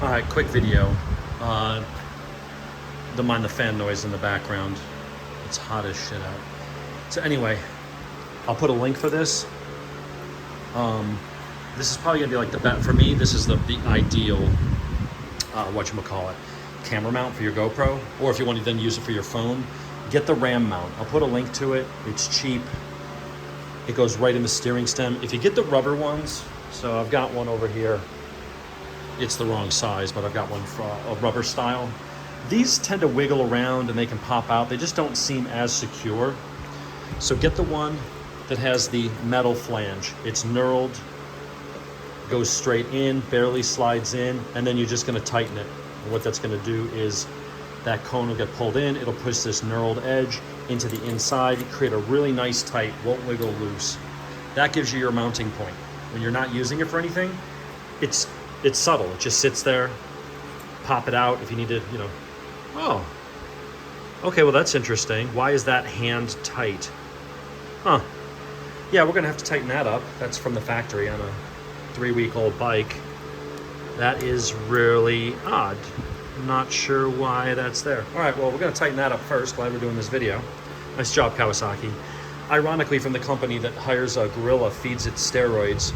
All right, quick video. Don't mind the fan noise in the background. It's hot as shit out. So anyway, I'll put a link for this. This is probably gonna be like the bet for me. This is the ideal, whatchamacallit, camera mount for your GoPro, or if you want to then use it for your phone, get the RAM mount. I'll put a link to it. It's cheap. It goes right in the steering stem. If you get the rubber ones, so I've got one over here. It's the wrong size, but I've got one for a rubber style. These tend to wiggle around and they can pop out. They just don't seem as secure. So get the one that has the metal flange. It's knurled, goes straight in, barely slides in, and then you're just gonna tighten it. And what that's gonna do is that cone will get pulled in, it'll push this knurled edge into the inside, create a really nice tight, won't wiggle loose. That gives you your mounting point. When you're not using it for anything, it's subtle, it just sits there. Pop it out if you need to, oh, okay, well that's interesting. Why is that hand tight? Huh, yeah, we're gonna have to tighten that up. That's from the factory on a 3-week-old bike. That is really odd. Not sure why that's there. All right, well, we're gonna tighten that up first while we're doing this video. Nice job, Kawasaki. Ironically, from the company that hires a gorilla, feeds it steroids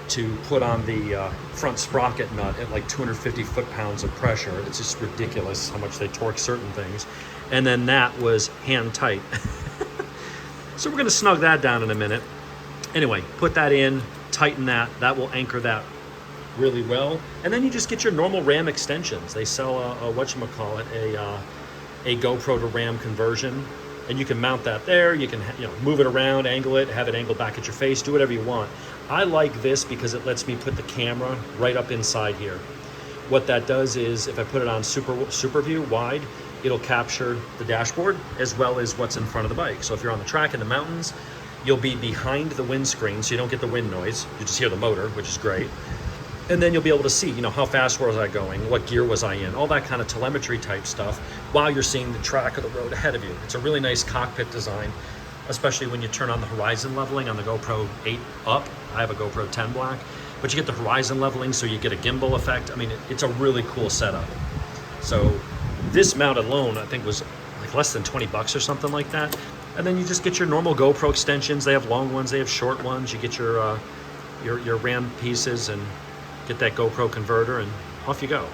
to put on the front sprocket nut at like 250 foot-pounds of pressure. It's just ridiculous how much they torque certain things. And then that was hand tight. So we're gonna snug that down in a minute. Anyway, put that in, tighten that. That will anchor that really well. And then you just get your normal RAM extensions. They sell a GoPro to RAM conversion, and you can mount that there. You can move it around, angle it, have it angled back at your face, do whatever you want. I like this because it lets me put the camera right up inside here. What that does is if I put it on super view wide, it'll capture the dashboard as well as what's in front of the bike. So if you're on the track in the mountains, you'll be behind the windscreen, so you don't get the wind noise. You just hear the motor, which is great. And then you'll be able to see, how fast was I going? What gear was I in? All that kind of telemetry type stuff while you're seeing the track of the road ahead of you. It's a really nice cockpit design, especially when you turn on the horizon leveling on the GoPro 8 up. I have a GoPro 10 black, but you get the horizon leveling, so you get a gimbal effect. I mean, it's a really cool setup. So this mount alone, I think, was like less than 20 bucks or something like that. And then you just get your normal GoPro extensions. They have long ones, they have short ones. You get your RAM pieces and get that GoPro converter, and off you go.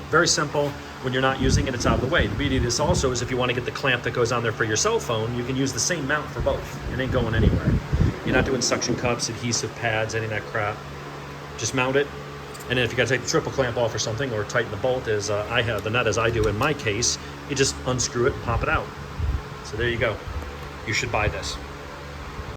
Very simple. When you're not using it, it's out of the way. The beauty of this also is if you want to get the clamp that goes on there for your cell phone, you can use the same mount for both. It ain't going anywhere. You're not doing suction cups, adhesive pads, any of that crap. Just mount it. And then if you got to take the triple clamp off or something, or tighten the bolt as I have the nut as I do in my case, you just unscrew it and pop it out. So there you go. You should buy this.